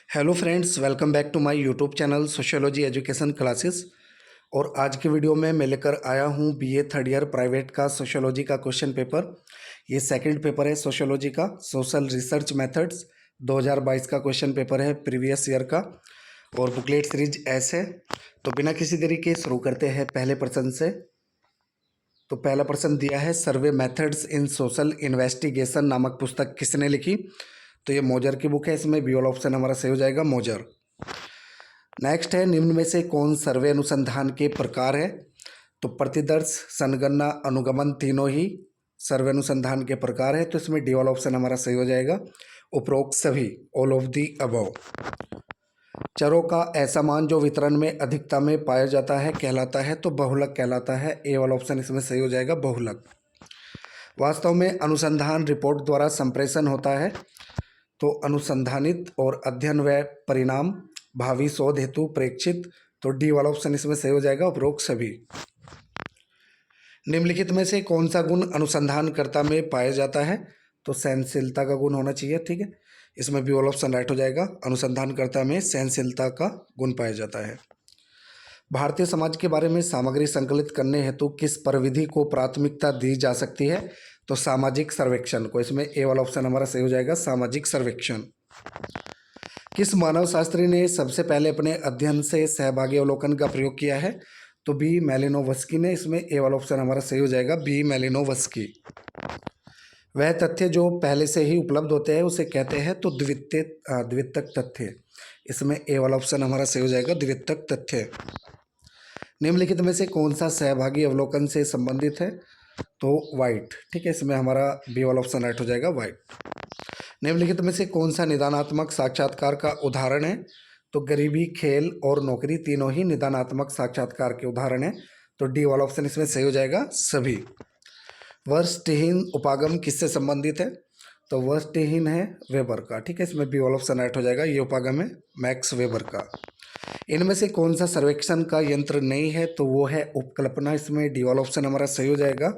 Hello friends, welcome back to my YouTube channel sociology education classes. और आज की video में मैं लेकर आया हूँ बीए थर्ड ईयर प्राइवेट का सोशियोलॉजी का क्वेश्चन पेपर। ये सेकंड पेपर है सोशियोलॉजी का, सोशल रिसर्च मेथड्स 2022 का क्वेश्चन पेपर है प्रीवियस ईयर का। और बुकलेट सीरीज ऐसे है। तो बिना किसी देरी के शुरू करते हैं पहले प्रश्न से। तो पहला प्रश्न दिया है, सर्वे मेथड्स इन सोशल इन्वेस्टिगेशन नामक पुस्तक किसने लिखी? तो ये मोजर की बुक है, इसमें बी वाला ऑप्शन हमारा सही हो जाएगा, मोजर। नेक्स्ट है, निम्न में से कौन सर्वे अनुसंधान के प्रकार है? तो प्रतिदर्श, संगणना, अनुगमन तीनों ही सर्वे अनुसंधान के प्रकार है। तो इसमें डी वाला ऑप्शन हमारा सही हो जाएगा, उपरोक्त सभी, ऑल ऑफ दी अबव। चरों का ऐसा मान जो वितरण में अधिकता में पाया जाता है कहलाता है, तो बहुलक कहलाता है। ए वाला ऑप्शन इसमें सही हो जाएगा, बहुलक। वास्तव में अनुसंधान रिपोर्ट द्वारा संप्रेषण होता है, तो अनुसंधानित और अध्ययन व परिणाम भावी शोध हेतु प्रेक्षित। तो डी वाला ऑप्शन इसमें सही हो जाएगा, उपरोक्त सभी। निम्नलिखित में से कौन सा गुण अनुसंधानकर्ता में पाया जाता है? तो सहनशीलता का गुण होना चाहिए, ठीक है। इसमें बी वाला ऑप्शन राइट हो जाएगा, अनुसंधानकर्ता में सहनशीलता का गुण पाया जाता है। भारतीय समाज के बारे में सामग्री संकलित करने हेतु किस प्रविधि को प्राथमिकता दी जा सकती है? तो सामाजिक सर्वेक्षण को। इसमें ए वाला ऑप्शन हमारा सही हो जाएगा, सामाजिक सर्वेक्षण। किस मानव शास्त्री ने सबसे पहले अपने अध्ययन से सहभागी अवलोकन का प्रयोग किया है? तो बी मैलिनोवस्की ने। इसमें ए वाला ऑप्शन हमारा सही हो जाएगा, बी मैलिनोवस्की। वह तथ्य जो पहले से ही उपलब्ध होते हैं उसे कहते हैं तो द्वितीयक तथ्य। इसमें ए वाला ऑप्शन हमारा सही हो जाएगा, द्वितीयक तथ्य। निम्नलिखित में से कौन सा सहभागी अवलोकन से संबंधित है? तो वाइट, ठीक है। इसमें हमारा बी वाला ऑप्शन राइट हो जाएगा, वाइट। निम्नलिखित में से कौन सा निदानात्मक साक्षात्कार का उदाहरण है? तो गरीबी, खेल और नौकरी तीनों ही निदानात्मक साक्षात्कार के उदाहरण है। तो डी वाला ऑप्शन इसमें सही हो जाएगा, सभी। वस्तुहीन उपागम किससे संबंधित है? तो वस्तुहीन है वेबर का, ठीक है। इसमें बी वाला ऑप्शन राइट हो जाएगा, ये उपागम है मैक्स वेबर का। इनमें से कौन सा सर्वेक्षण का यंत्र नहीं है? तो वो है उपकल्पना। इसमें डी वाला ऑप्शन हमारा सही हो जाएगा,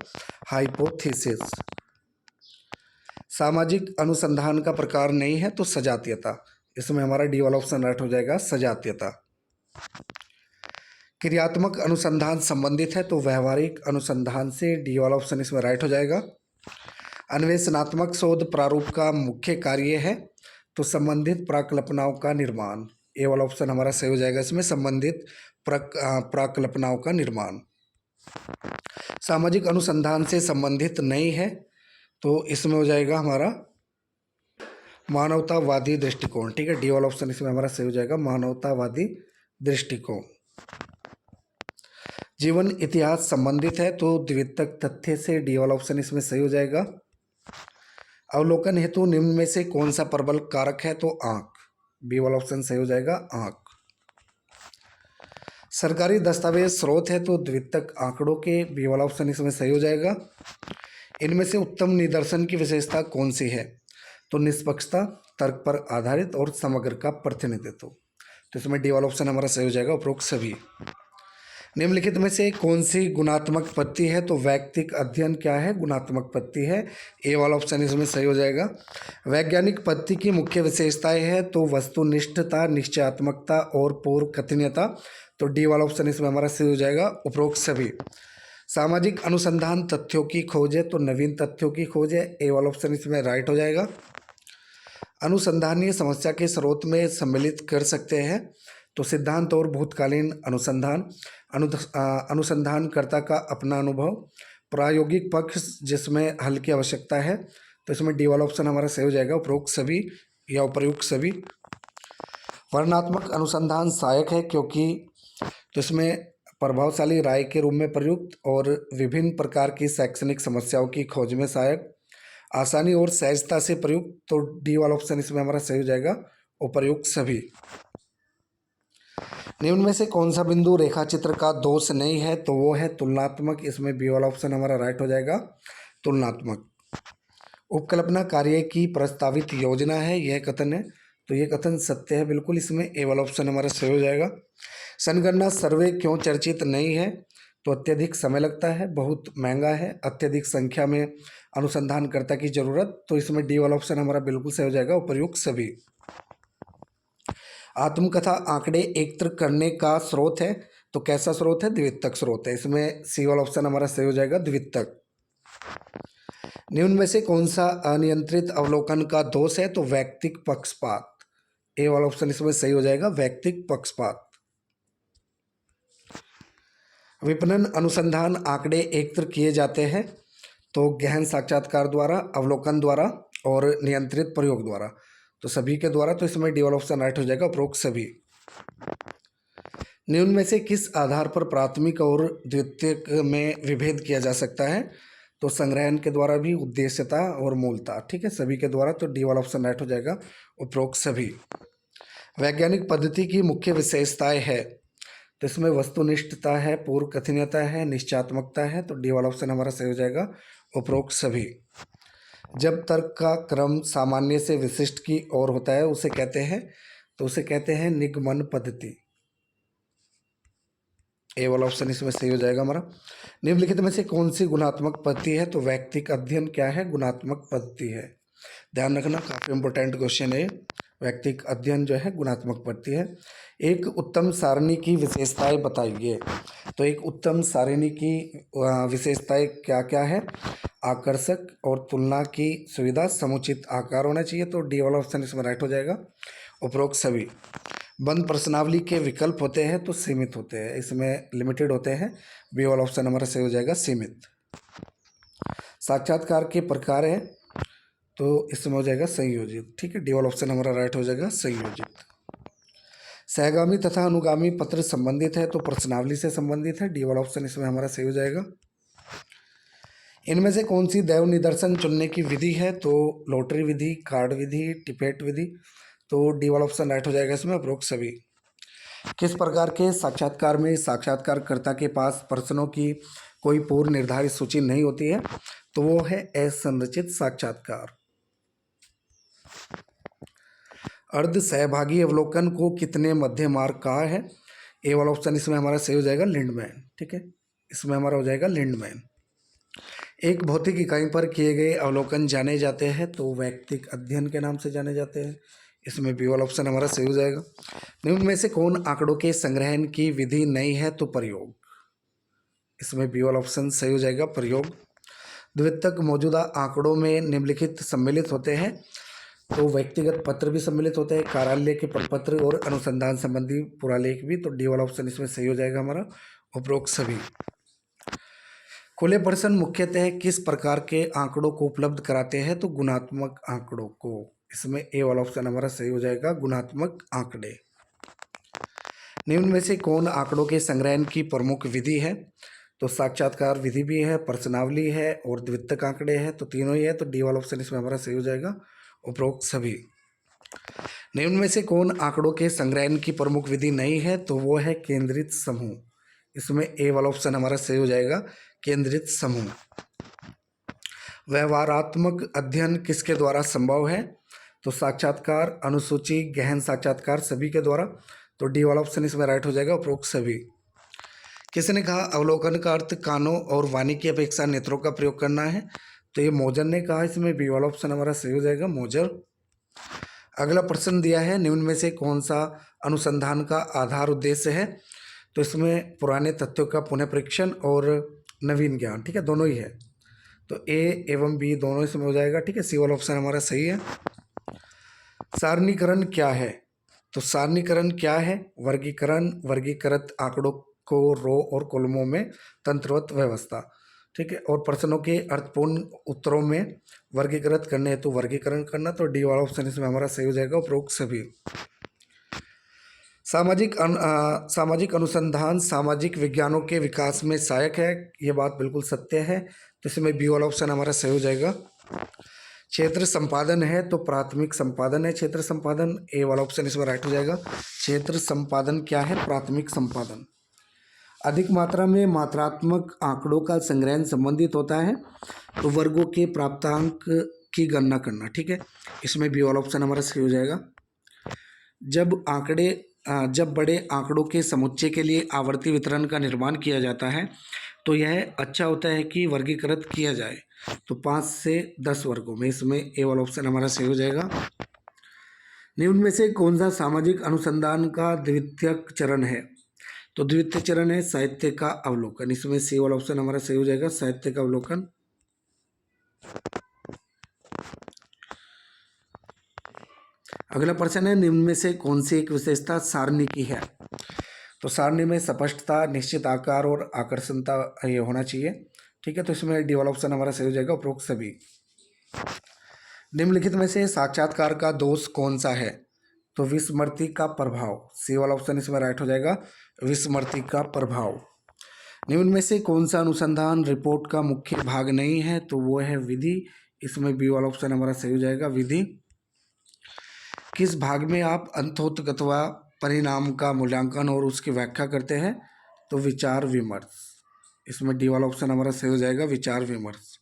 हाइपोथेसिस। सामाजिक अनुसंधान का प्रकार नहीं है, तो सजातीयता। इसमें हमारा डी वाला ऑप्शन राइट हो जाएगा, सजातीयता। क्रियात्मक अनुसंधान संबंधित है, तो व्यवहारिक अनुसंधान से। डी वाला ऑप्शन इसमें राइट हो जाएगा। अन्वेषणात्मक शोध प्रारूप का मुख्य कार्य है, तो संबंधित प्राकल्पनाओं का निर्माण। ए वाला ऑप्शन हमारा सही हो जाएगा, इसमें संबंधित प्राकल्पनाओं का निर्माण। सामाजिक अनुसंधान से संबंधित नहीं है, तो इसमें हो जाएगा हमारा मानवतावादी दृष्टिकोण, ठीक है। डी वाला ऑप्शन इसमें हमारा सही हो जाएगा, मानवतावादी दृष्टिकोण। जीवन इतिहास संबंधित है, तो द्वितीयक तथ्य से। डी वाला ऑप्शन इसमें सही हो जाएगा। अवलोकन हेतु निम्न में से कौन सा प्रबल कारक है? तो आंख। बी वाला ऑप्शन सही हो जाएगा, आंख। सरकारी दस्तावेज स्रोत है, तो द्वितीयक आंकड़ों के। बी वाला ऑप्शन इसमें सही हो जाएगा। इनमें से उत्तम निदर्शन की विशेषता कौन सी है? तो निष्पक्षता, तर्क पर आधारित और समग्र का प्रतिनिधित्व। तो इसमें डी वाला ऑप्शन हमारा सही हो जाएगा, उपरोक्त सभी। निम्नलिखित में से कौन सी गुणात्मक पत्ति है? तो वैयक्तिक अध्ययन क्या है? गुणात्मक पत्ति है। ए वाला ऑप्शन इसमें सही हो जाएगा। वैज्ञानिक पत्ति की मुख्य विशेषताएं है, तो वस्तुनिष्ठता, निश्चयात्मकता और पूर्व कथनीयता। तो डी वाला ऑप्शन इसमें हमारा सही हो जाएगा, उपरोक्त सभी। सामाजिक अनुसंधान तथ्यों की खोज है, तो नवीन तथ्यों की खोज है। ए वाला ऑप्शन इसमें राइट हो जाएगा। अनुसंधानीय समस्या के स्रोत में सम्मिलित कर सकते हैं, तो सिद्धांत और भूतकालीन अनुसंधान, अनुसंधानकर्ता का अपना अनुभव, प्रायोगिक पक्ष जिसमें हल की आवश्यकता है। तो इसमें डी वाला ऑप्शन हमारा सही हो जाएगा, उपरोक्त सभी या उपर्युक्त सभी। वर्णनात्मक अनुसंधान सहायक है क्योंकि, तो इसमें प्रभावशाली राय के रूप में प्रयुक्त और विभिन्न प्रकार की शैक्षणिक समस्याओं की खोज में सहायक, आसानी और सहजता से प्रयुक्त। तो डी वाला ऑप्शन इसमें हमारा सही हो जाएगा, उपर्युक्त सभी। निम्न में से कौन सा बिंदु रेखा चित्र का दोष नहीं है? तो वो है तुलनात्मक। इसमें बी वाला ऑप्शन हमारा राइट हो जाएगा, तुलनात्मक। उपकल्पना कार्य की प्रस्तावित योजना है, यह कथन है, तो ये कथन सत्य है बिल्कुल। इसमें ए वाला ऑप्शन हमारा सही हो जाएगा। संगणना सर्वे क्यों चर्चित नहीं है? तो अत्यधिक समय लगता है, बहुत महंगा है, अत्यधिक संख्या में अनुसंधानकर्ता की जरूरत। तो इसमें डी वाला ऑप्शन हमारा बिल्कुल सही हो जाएगा, उपर्युक्त सभी। आत्मकथा आंकड़े एकत्र करने का स्रोत है, तो कैसा स्रोत है? द्वितक स्रोत है। इसमें सी वाला ऑप्शन हमारा सही हो जाएगा, द्वितक। निम्न में से कौन सा अनियंत्रित अवलोकन का दोष है? तो वैयक्तिक पक्षपात। ए वाला ऑप्शन इसमें सही हो जाएगा, वैयक्तिक पक्षपात। विपणन अनुसंधान आंकड़े एकत्र किए जाते हैं, तो गहन साक्षात्कार द्वारा, अवलोकन द्वारा और नियंत्रित प्रयोग द्वारा, तो सभी के द्वारा। तो इसमें डी वाला ऑप्शन राइट हो जाएगा, उपरोक्त सभी। निम्न में से किस आधार पर प्राथमिक और द्वितीयक में विभेद किया जा सकता है? तो संग्रहण के द्वारा भी, उद्देश्यता और मूलता, ठीक है, सभी के द्वारा। तो डी वाला ऑप्शन राइट हो जाएगा, उपरोक्त सभी। वैज्ञानिक पद्धति की मुख्य विशेषताएं है, तो इसमें वस्तुनिष्ठता है, पूर्व कथनीयता है, निश्चयात्मकता है। तो डी वाला ऑप्शन हमारा सही हो जाएगा, उपरोक्त सभी। जब तर्क का क्रम सामान्य से विशिष्ट की ओर होता है उसे कहते हैं, तो उसे कहते हैं निगमन पद्धति। ए वाला ऑप्शन इसमें सही हो जाएगा हमारा। निम्नलिखित में से कौन सी गुणात्मक पद्धति है? तो वैयक्तिक अध्ययन क्या है? गुणात्मक पद्धति है। ध्यान रखना, काफ़ी इंपॉर्टेंट क्वेश्चन है। वैयक्तिक अध्ययन जो है गुणात्मक पद्धति है। एक उत्तम सारणी की विशेषताएं बताइए। तो एक उत्तम सारणी की विशेषताएं क्या क्या है? आकर्षक और तुलना की सुविधा, समुचित आकार होना चाहिए। तो डी वाला ऑप्शन इसमें राइट हो जाएगा, उपरोक्त सभी। बंद प्रश्नावली के विकल्प होते हैं तो सीमित होते हैं, इसमें लिमिटेड होते हैं। बी वाला ऑप्शन हमारा सही हो जाएगा, सीमित। साक्षात्कार के प्रकार है, तो इसमें हो जाएगा संयोजित, ठीक है। डी वाला ऑप्शन हमारा राइट हो जाएगा, संयोजित। सहगामी तथा अनुगामी पत्र संबंधित है, तो प्रश्नावली से संबंधित है। डी वाला ऑप्शन इसमें हमारा सही हो जाएगा। इनमें से कौन सी दैव निदर्शन चुनने की विधि है? तो लॉटरी विधि, कार्ड विधि, टिपेट विधि। तो डी वाला ऑप्शन राइट हो जाएगा इसमें, उपरोक्त सभी। किस प्रकार के साक्षात्कार में साक्षात्कारकर्ता के पास प्रश्नों की कोई पूर्व निर्धारित सूची नहीं होती है? तो वो है असंरचित साक्षात्कार। अर्ध सहभागी अवलोकन को कितने मध्य मार्ग कहा है? ए वाला ऑप्शन इसमें हमारा सही हो जाएगा, लिंडमैन, ठीक है, इसमें हमारा हो जाएगा लिंडमैन। एक भौतिक इकाई पर किए गए अवलोकन जाने जाते हैं, तो वैयक्तिक अध्ययन के नाम से जाने जाते हैं। इसमें बी वाला ऑप्शन हमारा सही हो जाएगा। निम्न में से कौन आंकड़ों के संग्रहण की विधि नहीं है? तो प्रयोग। इसमें बी वाला ऑप्शन सही हो जाएगा, प्रयोग। द्वितीयक मौजूदा आंकड़ों में निम्नलिखित सम्मिलित होते हैं, तो व्यक्तिगत पत्र भी सम्मिलित होते हैं, कार्यालय के प्रपत्र और अनुसंधान संबंधी पुरालेख भी। तो डी वाला ऑप्शन इसमें सही हो जाएगा हमारा, उपरोक्त सभी। खुले प्रश्न मुख्यतः किस प्रकार के आंकड़ों को उपलब्ध कराते हैं? तो गुणात्मक आंकड़ों को। इसमें ए वाला ऑप्शन हमारा सही हो जाएगा, गुणात्मक आंकड़े। निम्न में से कौन आंकड़ों के संग्रहण की प्रमुख विधि है? तो साक्षात्कार विधि भी है, प्रश्नावली है और द्वितीयक आंकड़े हैं, तो तीनों ही है। तो डी वाला ऑप्शन इसमें हमारा सही हो जाएगा, उपरोक्त सभी। निम्न में से कौन आंकड़ों के संग्रहण की प्रमुख विधि नहीं है? तो वो है केंद्रित समूह। इसमें ए वाला ऑप्शन हमारा सही हो जाएगा, केंद्रित समूह। व्यवहारात्मक अध्ययन किसके द्वारा संभव है? तो साक्षात्कार, अनुसूची, गहन साक्षात्कार, सभी के द्वारा। तो डी वाला ऑप्शन इसमें राइट हो जाएगा, उपरोक्त सभी। किसने कहा अवलोकन का अर्थ कानों और वाणी की अपेक्षा नेत्रों का प्रयोग करना है? तो ये मोजर ने कहा। इसमें बी वाला ऑप्शन हमारा सही हो जाएगा, मोजर। अगला प्रश्न दिया है, निम्न में से कौन सा अनुसंधान का आधार उद्देश्य है? तो इसमें पुराने तथ्यों का पुनः परीक्षण और नवीन ज्ञान, ठीक है, दोनों ही है। तो ए एवं बी दोनों इसमें हो जाएगा, ठीक है। सी वाला ऑप्शन हमारा सही है। सारणीकरण क्या है? तो सारणीकरण क्या है? वर्गीकरण, वर्गीकृत आंकड़ों को रो और कॉलमों में तंत्रवत व्यवस्था, ठीक है, और प्रश्नों के अर्थपूर्ण उत्तरों में वर्गीकृत करने हेतु वर्गीकरण करना। तो डी वाला ऑप्शन इसमें हमारा सही हो जाएगा, उपरोक्त सभी। सामाजिक अनुसंधान सामाजिक विज्ञानों के विकास में सहायक है, ये बात बिल्कुल सत्य है। तो इसमें बी वाला ऑप्शन हमारा सही हो जाएगा। क्षेत्र संपादन है, तो प्राथमिक संपादन है क्षेत्र संपादन। ए वाला ऑप्शन इसमें राइट हो जाएगा। क्षेत्र संपादन क्या है? प्राथमिक संपादन। अधिक मात्रा में मात्रात्मक आंकड़ों का संग्रहण संबंधित होता है, तो वर्गों के प्राप्तांक की गणना करना, ठीक है। इसमें बी वाला ऑप्शन हमारा सही हो जाएगा। जब बड़े आंकड़ों के समुच्चय के लिए आवर्ती वितरण का निर्माण किया जाता है, तो यह अच्छा होता है कि वर्गीकृत किया जाए, तो 5 से 10 वर्गों में। इसमें ए वाला ऑप्शन हमारा सही हो जाएगा। निम्न में से कौन सा सामाजिक अनुसंधान का द्वितीयक चरण है? तो द्वितीय चरण है साहित्य का अवलोकन। इसमें सी वाला ऑप्शन हमारा सही हो जाएगा, साहित्य का अवलोकन। अगला प्रश्न है, निम्न में से कौन सी एक विशेषता सारणी की है? तो सारणी में स्पष्टता, निश्चित आकार और आकर्षणता ये होना चाहिए। ठीक है, तो इसमें डी वाला ऑप्शन हमारा सही हो जाएगा, उपरोक्त सभी। निम्नलिखित में से साक्षात्कार का दोष कौन सा है? तो विस्मृति का प्रभाव। सी वाला ऑप्शन इसमें राइट हो जाएगा, विस्मृति का प्रभाव। निम्न में से कौन सा अनुसंधान रिपोर्ट का मुख्य भाग नहीं है? तो वो है विधि। इसमें बी वाला ऑप्शन हमारा सही हो जाएगा, विधि। किस भाग में आप अंतोतगत्वा परिणाम का मूल्यांकन और उसकी व्याख्या करते हैं? तो विचार विमर्श। इसमें डी वाला ऑप्शन हमारा सही हो जाएगा, विचार विमर्श।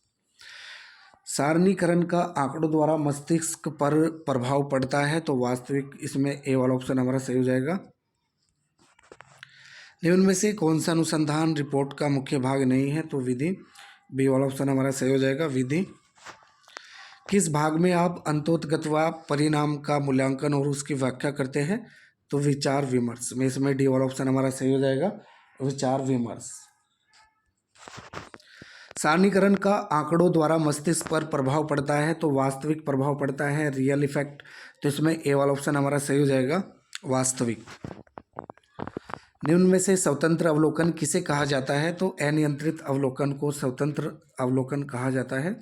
सारणीकरण का आंकड़ों द्वारा मस्तिष्क पर प्रभाव पड़ता है? तो वास्तविक। इसमें ए वाला ऑप्शन हमारा सही हो जाएगा। निम्न में से कौन सा अनुसंधान रिपोर्ट का मुख्य भाग नहीं है? तो विधि। बी वाला ऑप्शन हमारा सही हो जाएगा, विधि। किस भाग में आप अंतोतगत्वा परिणाम का मूल्यांकन और उसकी व्याख्या करते हैं? तो विचार विमर्श में। इसमें डी वाला ऑप्शन हमारा सही हो जाएगा, विचार विमर्श। सारणीकरण का आंकड़ों द्वारा मस्तिष्क पर प्रभाव पड़ता है? तो वास्तविक प्रभाव पड़ता है, रियल इफेक्ट। तो इसमें ए वाला ऑप्शन हमारा सही हो जाएगा, वास्तविक। निम्न में से स्वतंत्र अवलोकन किसे कहा जाता है? तो अनियंत्रित अवलोकन को स्वतंत्र अवलोकन कहा जाता है।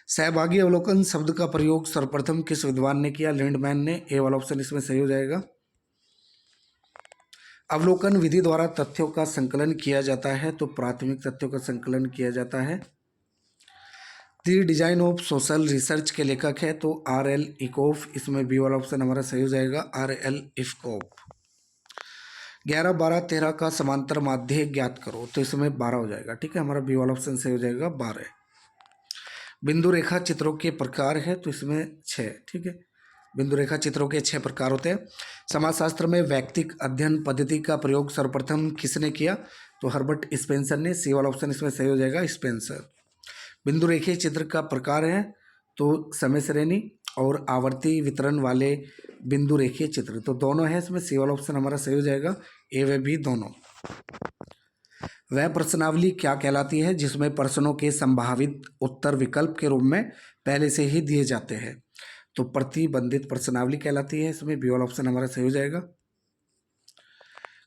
सहभागी अवलोकन शब्द का प्रयोग सर्वप्रथम किस विद्वान ने किया? लिंडमैन ने। ए वाला ऑप्शन इसमें सही हो जाएगा। अवलोकन विधि द्वारा तथ्यों का संकलन किया जाता है? तो प्राथमिक तथ्यों का संकलन किया जाता है। The design of social research के लेखक है? तो R.L. इकोफ। इसमें बी वाला ऑप्शन हमारा सही हो जाएगा, R.L. इकोफ। 11, 12, 13 का समांतर माध्य ज्ञात करो। तो इसमें 12 हो जाएगा। ठीक है, हमारा बी वाला ऑप्शन सही हो जाएगा, 12। बिंदु रेखा चित्रों के प्रकार है? तो इसमें 6। ठीक है, बिंदु रेखा चित्रों के 6 प्रकार होते हैं। समाजशास्त्र में वैयक्तिक अध्ययन पद्धति का प्रयोग सर्वप्रथम किसने किया? तो हर्बर्ट स्पेंसर ने। सी वाला ऑप्शन इसमें सही हो जाएगा, स्पेंसर। बिंदु रेखीय चित्र का प्रकार है? तो समय श्रेणी और आवर्ती वितरण वाले बिंदु रेखीय चित्र। तो दोनों है इसमें, सी वाला ऑप्शन हमारा सही हो जाएगा, ए व बी दोनों। वह प्रश्नावली क्या कहलाती है जिसमें प्रश्नों के संभावित उत्तर विकल्प के रूप में पहले से ही दिए जाते हैं? तो प्रतिबंधित प्रश्नावली कहलाती है। इसमें बी वाला ऑप्शन हमारा सही हो जाएगा।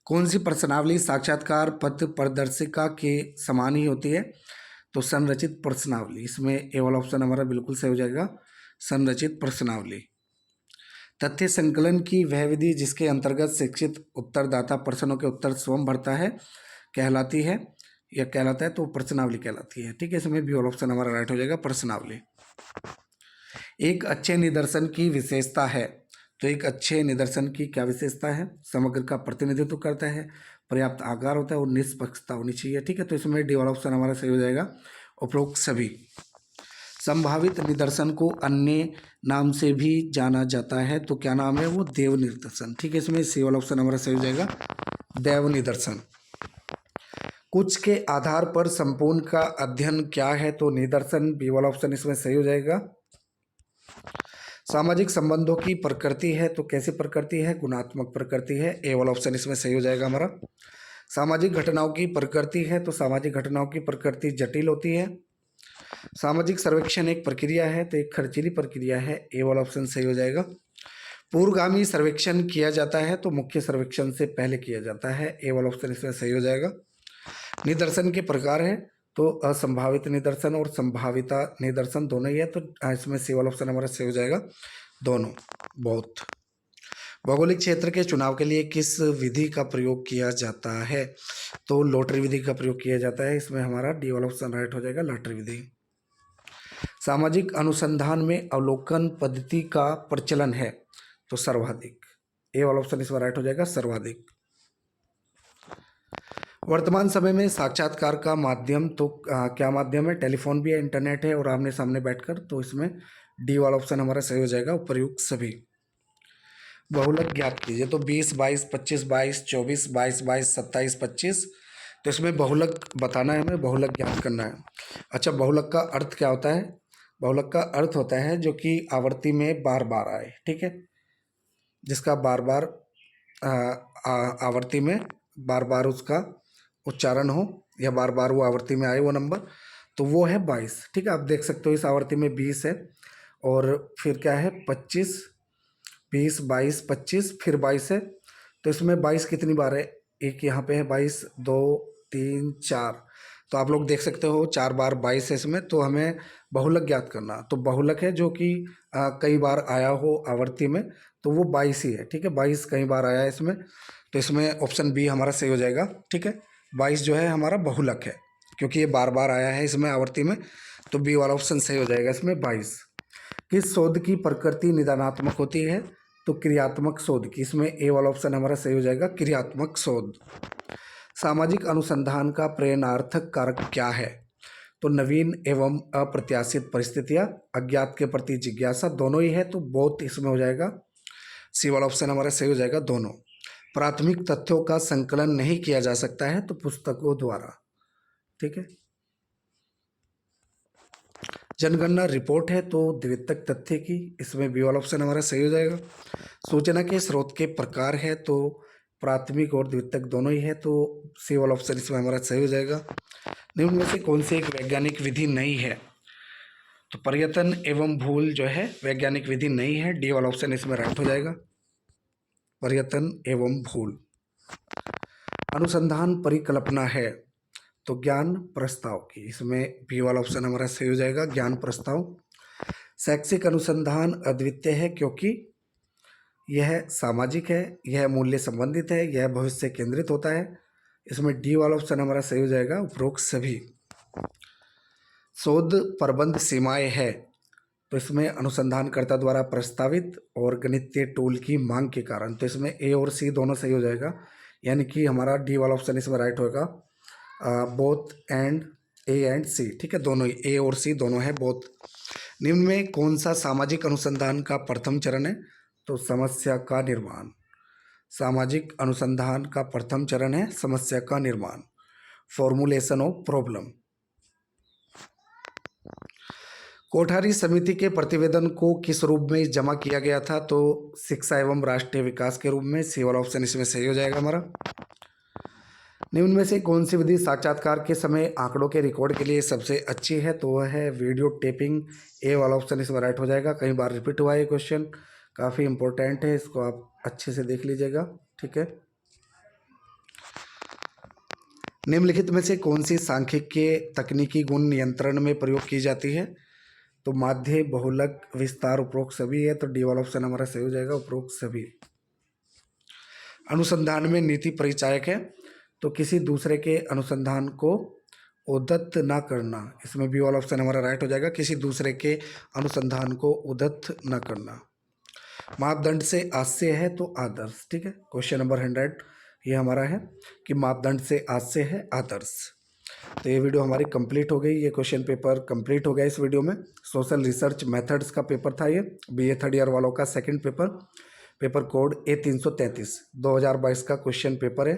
कौन सी प्रश्नावली साक्षात्कार पत्र प्रदर्शिका के समान ही होती है? तो संरचित प्रश्नावली। इसमें ए वाला ऑप्शन हमारा बिल्कुल सही हो जाएगा, संरचित प्रश्नावली। तथ्य संकलन की वह विधि जिसके अंतर्गत शिक्षित उत्तरदाता प्रश्नों के उत्तर स्वयं भरता है कहलाती है या कहलाता है? तो प्रश्नावली कहलाती है। ठीक है, इसमें बी वाला ऑप्शन हमारा राइट हो जाएगा, प्रश्नावली। एक अच्छे निदर्शन की विशेषता है? तो एक अच्छे निदर्शन की क्या विशेषता है? समग्र का प्रतिनिधित्व करता है, पर्याप्त आकार होता है और निष्पक्षता होनी चाहिए। ठीक है, तो इसमें डी वाला ऑप्शन हमारा सही हो जाएगा, उपरोक्त सभी। संभावित निदर्शन को अन्य नाम से भी जाना जाता है? तो क्या नाम है वो? देव निदर्शन। ठीक है, इसमें सी वाला ऑप्शन हमारा सही हो जाएगा, देव निदर्शन। कुछ के आधार पर संपूर्ण का अध्ययन क्या है? तो निदर्शन। बी वाला ऑप्शन इसमें सही हो जाएगा। सामाजिक संबंधों की प्रकृति है? तो कैसी प्रकृति है? गुणात्मक प्रकृति है। ए वाला ऑप्शन इसमें सही हो जाएगा हमारा। सामाजिक घटनाओं की प्रकृति है? तो सामाजिक घटनाओं की प्रकृति जटिल होती है। सामाजिक सर्वेक्षण एक प्रक्रिया है? तो एक खर्चीली प्रक्रिया है। ए वाला ऑप्शन सही हो जाएगा। पूर्वगामी सर्वेक्षण किया जाता है? तो मुख्य सर्वेक्षण से पहले किया जाता है। ए वाला ऑप्शन इसमें सही हो जाएगा। निदर्शन के प्रकार है? तो असंभावित निदर्शन और संभाविता निदर्शन दोनों ही है। तो इसमें सी वाला ऑप्शन हमारा सही हो जाएगा, दोनों। बहुत। भौगोलिक क्षेत्र के चुनाव के लिए किस विधि का प्रयोग किया जाता है? तो लॉटरी विधि का प्रयोग किया जाता है। इसमें हमारा डी वाला ऑप्शन राइट हो जाएगा, लॉटरी विधि। सामाजिक अनुसंधान में अवलोकन पद्धति का प्रचलन है? तो सर्वाधिक। ए वाला ऑप्शन इसमें राइट हो जाएगा, सर्वाधिक। वर्तमान समय में साक्षात्कार का माध्यम तो क्या माध्यम है? टेलीफोन भी है, इंटरनेट है और आमने सामने बैठकर। तो इसमें डी वाला ऑप्शन हमारा सही हो जाएगा, उपर्युक्त सभी। बहुलक ज्ञात कीजिए। तो 20, 22, 25, 22, 24, 22, 22, 27, 25। तो इसमें बहुलक बताना है हमें, बहुलक ज्ञात करना है। अच्छा, बहुलक का अर्थ क्या होता है? बहुलक का अर्थ होता है जो कि आवर्ती में बार बार आए। ठीक है, जिसका बार बार आवर्ती में बार बार उसका उच्चारण हो या बार बार वो आवर्ती में आए वो नंबर, तो वो है 22। ठीक है, आप देख सकते हो इस आवर्ती में 20 है और फिर क्या है 25, 20, 22, 25 फिर 22 है। तो इसमें 22 कितनी बार है, एक यहाँ पे है 22, 2, 3, 4, तो आप लोग देख सकते हो 4 बार 22 है इसमें। तो हमें बहुलक ज्ञात करना, तो बहुलक है जो कि कई बार आया हो आवर्ती में, तो वो 22 ही है। ठीक है, 22 कई बार आया है इसमें, तो इसमें ऑप्शन बी हमारा सही हो जाएगा। ठीक है, 22 जो है हमारा बहुलक है क्योंकि ये बार बार आया है इसमें आवर्ती में, तो बी वाला ऑप्शन सही हो जाएगा इसमें 22। किस शोध की प्रकृति निदानात्मक होती है, तो क्रियात्मक शोध की, इसमें ए वाला ऑप्शन हमारा सही हो जाएगा, क्रियात्मक शोध। सामाजिक अनुसंधान का प्रेरणार्थक कारक क्या है, तो नवीन एवं अप्रत्याशित परिस्थितियां, अज्ञात के प्रति जिज्ञासा, दोनों ही है, तो बोथ इसमें हो जाएगा, सी वाला ऑप्शन हमारा सही हो जाएगा दोनों। प्राथमिक तथ्यों का संकलन नहीं किया जा सकता है, तो पुस्तकों द्वारा। ठीक है, जनगणना रिपोर्ट है तो द्वितीयक तथ्य की, इसमें बी वाला ऑप्शन हमारा सही हो जाएगा। सूचना के स्रोत के प्रकार है तो प्राथमिक और द्वितीयक दोनों ही है, तो सी वाला ऑप्शन इसमें हमारा सही हो जाएगा। निम्न में से कौन सी एक वैज्ञानिक विधि नहीं है, तो पर्यटन एवं भूल जो है वैज्ञानिक विधि नहीं है, डी वाला ऑप्शन इसमें राइट हो जाएगा, पर्यटन एवं भूल। अनुसंधान परिकल्पना है तो ज्ञान प्रस्ताव की, इसमें बी वाला ऑप्शन हमारा सही हो जाएगा, ज्ञान प्रस्ताव। शैक्षिक अनुसंधान अद्वितीय है क्योंकि यह सामाजिक है, यह मूल्य संबंधित है, यह भविष्य केंद्रित होता है, इसमें डी वाला ऑप्शन हमारा सही हो जाएगा, उपरोक्त सभी। शोध प्रबंध सीमाएं है तो इसमें अनुसंधानकर्ता द्वारा प्रस्तावित और गणितीय टूल की मांग के कारण, तो इसमें ए और सी दोनों सही हो जाएगा, यानी कि हमारा डी वाला ऑप्शन इसमें राइट होगा, बोथ एंड ए एंड सी। ठीक है, दोनों ही ए और सी दोनों है बोथ। निम्न में कौन सा सामाजिक अनुसंधान का प्रथम चरण है, तो समस्या का निर्माण। सामाजिक अनुसंधान का प्रथम चरण है समस्या का निर्माण, फॉर्मुलेशन ऑफ प्रॉब्लम। कोठारी समिति के प्रतिवेदन को किस रूप में जमा किया गया था, तो शिक्षा एवं राष्ट्रीय विकास के रूप में, सी वाला ऑप्शन इसमें सही हो जाएगा हमारा। निम्न में से कौन सी विधि साक्षात्कार के समय आंकड़ों के रिकॉर्ड के लिए सबसे अच्छी है, तो वह है वीडियो टेपिंग, ए वाला ऑप्शन इसमें राइट हो जाएगा। कई बार रिपीट हुआ है ये क्वेश्चन, काफ़ी इंपॉर्टेंट है, इसको आप अच्छे से देख लीजिएगा। ठीक है, निम्नलिखित में से कौन सी सांख्यिकीय तकनीकी गुण नियंत्रण में प्रयोग की जाती है, तो माध्य, बहुलक, विस्तार, उपरोक्त सभी है, तो डी वाला ऑप्शन हमारा सही हो जाएगा, उपरोक्त सभी। अनुसंधान में नीति परिचायक है तो किसी दूसरे के अनुसंधान को उद्धत ना करना, इसमें बी वाला ऑप्शन हमारा राइट हो जाएगा, किसी दूसरे के अनुसंधान को उद्धत ना करना। मापदंड से आशय है तो आदर्श। ठीक है, क्वेश्चन नंबर 100 ये हमारा है कि मापदंड से आशय है आदर्श। तो ये वीडियो हमारी कंप्लीट हो गई, ये क्वेश्चन पेपर कंप्लीट हो गया। इस वीडियो में सोशल रिसर्च मेथड्स का पेपर था, ये बीए थर्ड ईयर वालों का second paper, paper code A333 2022 का क्वेश्चन पेपर है।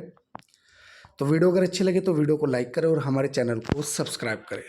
तो वीडियो अगर अच्छी लगे तो वीडियो को लाइक करें और हमारे चैनल को सब्सक्राइब करें।